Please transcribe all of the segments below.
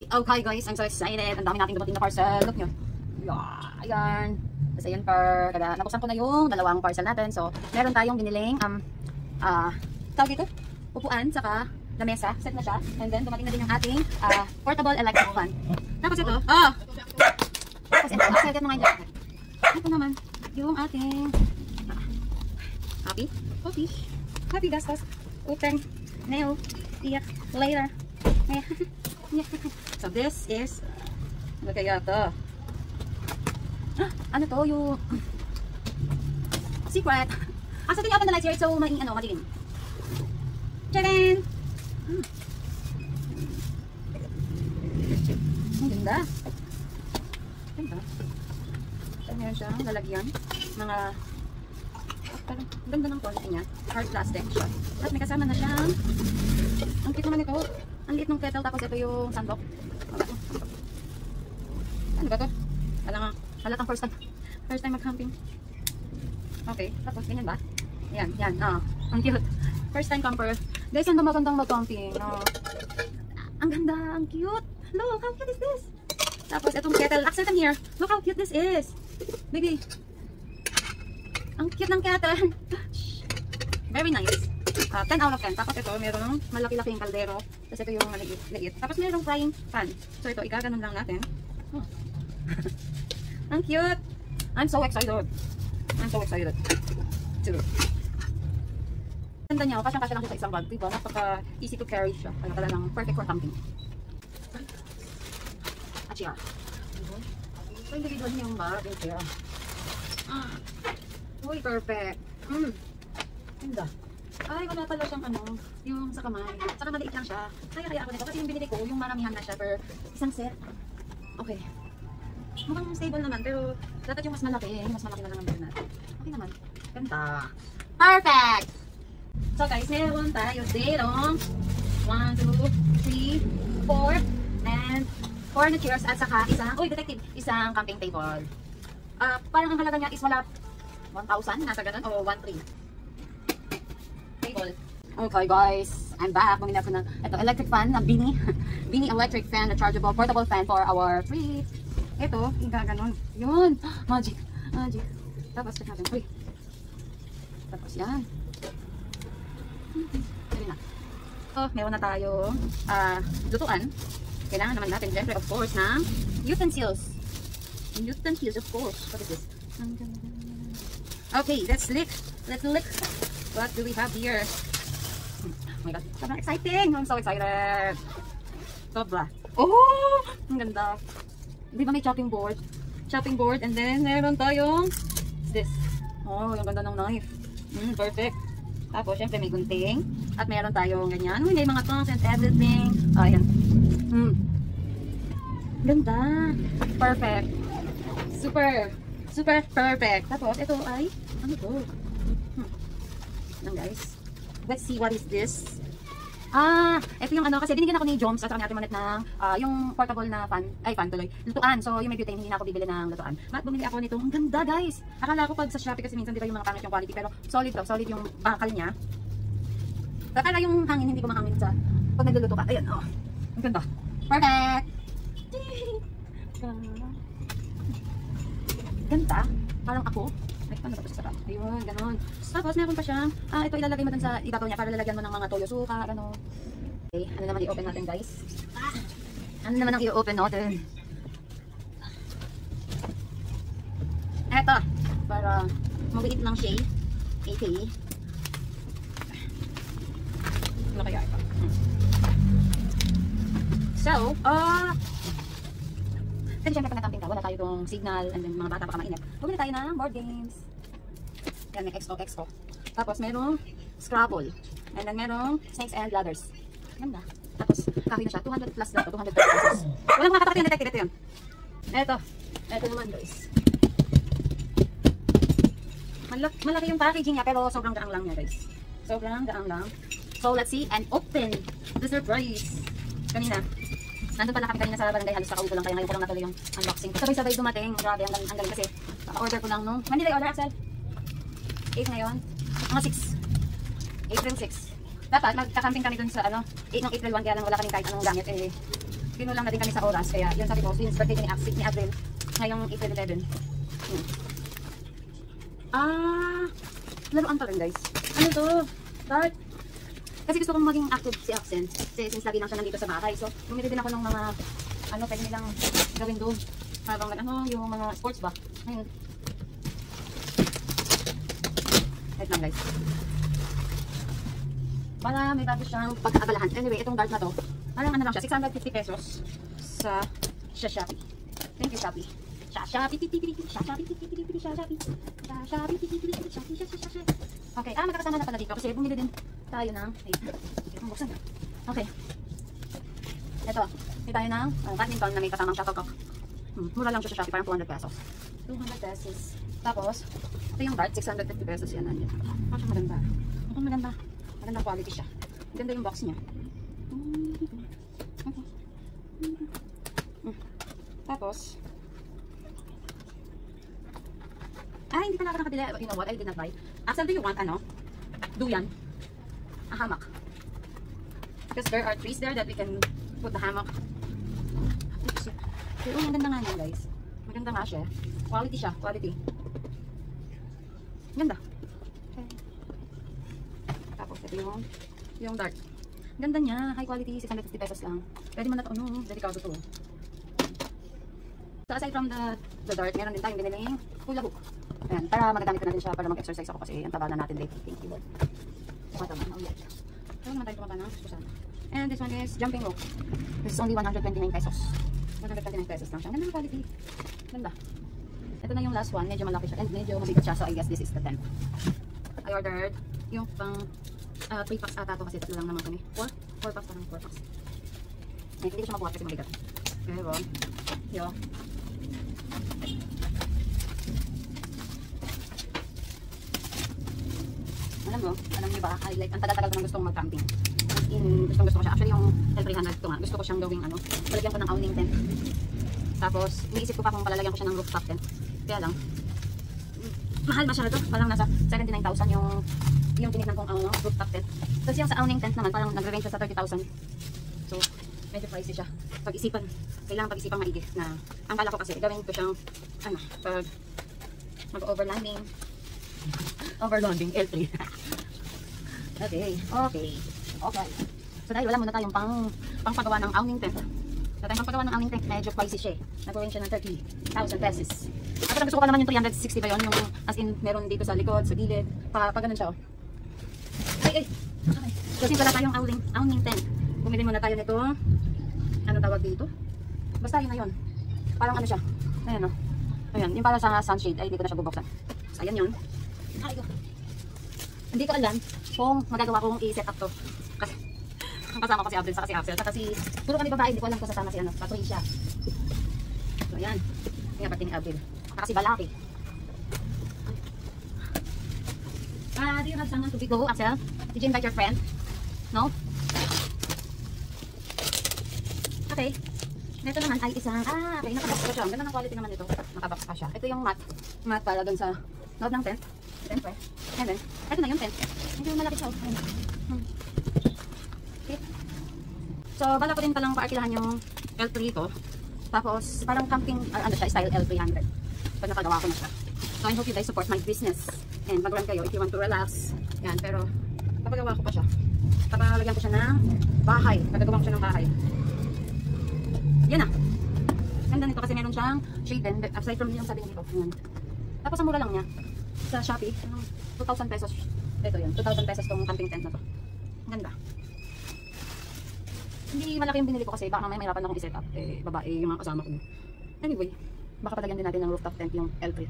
Okay guys, I'm so excited. Ang dami nating dumating na parcel. Look nyo. Yeah, ayan. Kasi ayan per, kada nabuksan ko na yung dalawang parcel natin. So, meron tayong biniling, tawag dito, upuan, saka lamesa. Set na siya. And then, dumating na din yung ating portable electric fan. Tapos ito, tapos ito, excited na nga dyan. Ito naman, yung ating, happy gastos, utang, nail, iyak, later. So this is, ano kaya ito? Ano to? Yung secret. So ito yung open the lights here, so madilim. Tcharan! Ang ganda. Ganda. So meron siyang lalagyan. Mga, parang ganda ng quality niya. Hard plastic siya. At may kasama na siyang, ang cute naman ito. Ang liit ng kettle, tapos ito yung sandok. Ano ba ito? Halatang first time mag-camping. Okay, tapos ganyan ba? Yan, ang cute. First time camper. Guys, ang magandang mag-camping. Ang ganda, ang cute. Look, how cute is this? Tapos itong kettle, Axel, come here. Look how cute this is. Baby. Ang cute ng kettle. Very nice. 10 out of 10. Tapos ito, mayroong malaki-laking kaldero. Tapos ito yung maliit. Tapos mayroong frying pan. So ito, igaganon lang natin. Ang cute! I'm so excited. Ganda niya, kasya-kasya lang siya sa isang bag. Diba? Napaka easy to carry siya. Ano pala lang, perfect for camping. At siya. So individual niya yung bag. Uy, perfect. Ganda. Ay, wala pala siyang yung sa kamay. Saka maliit lang siya. Kaya ako nito. Kasi yung binili ko, yung maramihan na siya per isang set. Okay. Mukhang stable naman, pero dapat yung mas malaki. Yung mas malaki na lang ang bilhin natin. Okay naman. Ganda. Perfect! So guys, meron tayo dito 1, 2, 3, 4 and 4 na chairs at saka isang camping table. Parang ang halaga niya is wala 1,000, nasa ganun, o 1,300. Okay guys, I'm back. Bumili ako ng electric fan na Beanie electric fan, a chargeable portable fan for our trip. Ito, gaganon. Yun, magic. Tapos check natin. Uy. Tapos yan. Dali na. Meron na tayo lutuan. Kailangan naman natin syempre of course ng utensils. Of course. What is this? Okay, let's lick. What do we have here? Oh my god, sobrang exciting! I'm so excited! Sobra. Oh! Ang ganda. Di ba may chopping board? And then meron tayong this. Oh, yung ganda ng knife. Perfect. Tapos syempre may gunting. At meron tayong ganyan. May mga tongs and everything. Ayan. Ganda. Perfect. Super perfect. Tapos ito ay, ano to? Lang guys. Let's see what is this. Ito yung kasi binigyan ako ni Joms at saka ni Ate Monet ng yung portable na fan tuloy. Lutuan. So yung may butane, hindi na ako bibili ng lutuan. At bumili ako nito. Ang ganda guys. Akala ko pag sa Shopee kasi minsan di ba yung mga pangit yung quality, pero solid to. Solid yung bakal niya. Akala yung hangin, hindi ko mahangin sa pag nagluluto ka. Ayan, ang ganda. Perfect! Ganda. Parang ako. Ay, paano ba ito sa sarap? Ayun, ganon. Tapos, meron pa siyang, ito ilalagay mo dun sa ibabaw niya para lalagyan mo ng mga toyo suka, ganon. Okay, ano naman i-open natin, guys? Ano naman ang i-open natin? Eto, para maliit lang siya. Okay. Ano kaya ito? So, kasi syempre pag nag-camping ka, wala tayo itong signal and then mga bata baka mainit. Bumili tayo ng board games. Yan, may expo. Tapos merong Scrabble. And then merong Snakes and Ladders. Ganda. Tapos kahoy na siya. 200 plus lang ito. 200 pesos. Walang makakatak yung detective. Ito yun. Ito naman guys. Malaki yung packaging niya pero sobrang gaang lang niya guys. Sobrang gaang lang. So let's see and open the surprise. Kanina. Nandun pala kami kanina sa barangay, halos kakaupo lang, kaya ngayon ko lang natuloy yung unboxing. Sabay-sabay dumating. Grabe, ang galing kasi. Order ko lang nung, when did I order, Axel? 8 ngayon? Mga 6. April 6. Dapat, magka-camping kami dun sa 8 ng April 1, kaya lang wala kaming kahit anong gamit. kinulang na din kami sa oras. Kaya yun sabi ko, since birthday ni Avril, ngayong April 11. Laruan pa rin guys. Ano to? Dart. Kasi gusto kong maging active si Axel. Kasi since lagi lang siya nandito sa bahay. So, bumili din ako ng mga, pwede nilang gawin doon. Habang yung mga sports ba. Ayun. Wait lang guys. Para may bago siyang pagkaabalahan. Anyway, itong dart na to, parang lang siya, 650 pesos sa Shopee. Thank you, Shopee. Okay, magkakasama na pala dito kasi bumili din tayo ng, okay. Ito, may tayo ng badminton na may kasamang shuttlecock. Mura lang siya sa Shopee, parang 200 pesos. 200 pesos. Tapos, ito yung dart, 650 pesos yan. Mukhang maganda. Mukhang maganda. Magandang quality siya. Ganda yung box niya. Okay. Tapos, hindi pa nakakabili. You know what? I did not buy. Axel, do you want duyan? A hammock. Because there are trees there that we can put the hammock. Pero maganda nga yan guys. Maganda nga siya. Quality siya. Quality. Ganda. Okay. Tapos ito yung dart. Ganda niya. High quality. 650 pesos lang. Pwede mo na ito. Delikado to. So aside from the dart, meron din tayong biniling hula hoop. Ayan, para magagamit ko natin siya para mag-exercise ako kasi ang taba na natin lately. Thank you Lord. Tumatama na ulit. So naman tayo tumaba na. And this one is jumping rope. This is only 129 pesos. 129 pesos lang siya. Ganda ng quality. Ganda. Ito na yung last one. Medyo malaki siya and medyo mabigat siya. So I guess this is the 10th. I ordered yung pang 3 packs ata to kasi tatlo lang naman kami. 4 packs parang 4 packs. Hindi ko siya mabuhat kasi mabigat. Pero, yun. Alam niyo ba, like, ang tagal-tagal ko nang gustong mag-camping. Gustong ko siya. Actually, yung L300 ito nga, gusto ko siyang gawing palagyan ko ng awning tent. Tapos, iniisip ko pa kung palalagyan ko siya ng rooftop tent. Kaya lang, mahal masyado. Parang nasa 79,000 yung tinignan kong rooftop tent. Tapos yung sa awning tent naman, parang nagre-range siya sa 30,000. So, medyo pricey siya. Kailangan pag-isipan maigi na, ang kala ko kasi, gawin ko siyang, pag mag-overlanding. Overlanding L3. Okay. So dahil wala muna tayong pangpagawa ng awning tent. Pagpagawa ng awning tent, medyo pricey siya. Nag-range siya ng 30,000 pesos. At gusto ko pa naman yung 360 ba yun? Yung as in meron dito sa likod, sa gilid. Pa ganun siya. Okay. So since wala tayong awning tent, bumili muna tayo nito. Ano tawag dito? Basta yun na yun. Parang siya. Ayan o. Ayan. Yung para sa sunshade. Ay, hindi ko na siya bubuksan. So ayan yun. Hindi ko alam kung magagawa kong i-set up to. Kasi kasama ko si Avril, saka si Axel, saka si puro kami babae, hindi ko alam kung sasama si Patricia. So ayan, yung nga pati ni Avril, saka si Balaki. Do you have someone to go, Axel? Did you invite your friend? No? Okay. Ito naman ay isang, okay, nakabox pa siya. Ang ganda ng quality naman ito. Nakabox pa siya. Ito yung mat para dun sa loob ng tent. Siyempre. And then, ito na yung tent. Medyo malaki siya. Okay. So, bala ko din palang paarkilahan yung L3 ito. Tapos, parang camping, style L300. Pag nakagawa ko na siya. So, I hope you guys support my business. And mag-run kayo if you want to relax. Yan, pero, papagawa ko pa siya. Papalagyan ko siya ng bahay. Pagagawa ko siya ng bahay. Yan na. Ganda nito kasi meron siyang shade and aside from yung sabi nito. Yan. Tapos, ang mura lang niya. Sa Shopee, 2,000 pesos. Ito yun, 2,000 pesos tong camping tent na to. Ganda. Hindi malaki yung binili ko kasi baka mamaya mahirapan akong i-set up. Babae yung mga kasama ko. Anyway, baka palagyan din natin ng rooftop tent yung L3.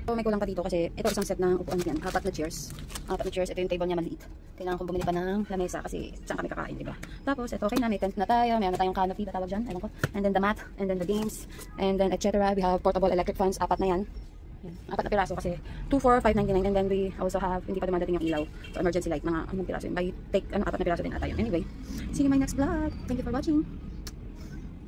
So may kulang pa dito kasi ito isang set ng upuan yan. 4 na chairs. 4 na chairs. Ito yung table niya maliit. Kailangan kong bumili pa ng lamesa kasi saan kami kakain, diba? Tapos ito, okay na, may tent na tayo. Mayroon na tayong canopy, ba tawag dyan? Ewan ko. And then the mat, and then the games, and then etc. We have portable electric fans, 4 na yan. 4 na piraso kasi 2 for 599 and then we also have hindi pa dumadating yung ilaw so emergency light mga anong piraso yun by take 4 na piraso din ata yun. Anyway, see you in my next vlog. Thank you for watching.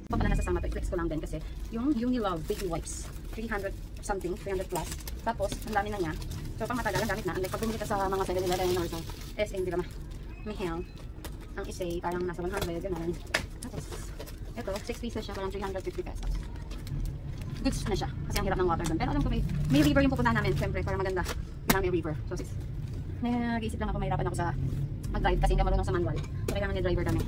Pa pala nasa sama to, i-flex ko lang din kasi yung Unilove baby wipes 300 something, 300 plus tapos ang dami na niya so pang matagal ang gamit na unlike pag bumili ka sa mga 7-Eleven or so SM, di ba mahal ang isay parang nasa 100 gano'n tapos Ito, 6 pieces siya, parang 350 pesos. Goods na siya, kasi ang hirap ng water doon. Pero alam ko may river yung pupuntahan namin, syempre, para maganda. Kailangan may river. So, nag-iisip lang ako, mahirapan ako sa mag-drive kasi hindi ako marunong sa manual. So, kailangan ni driver kami.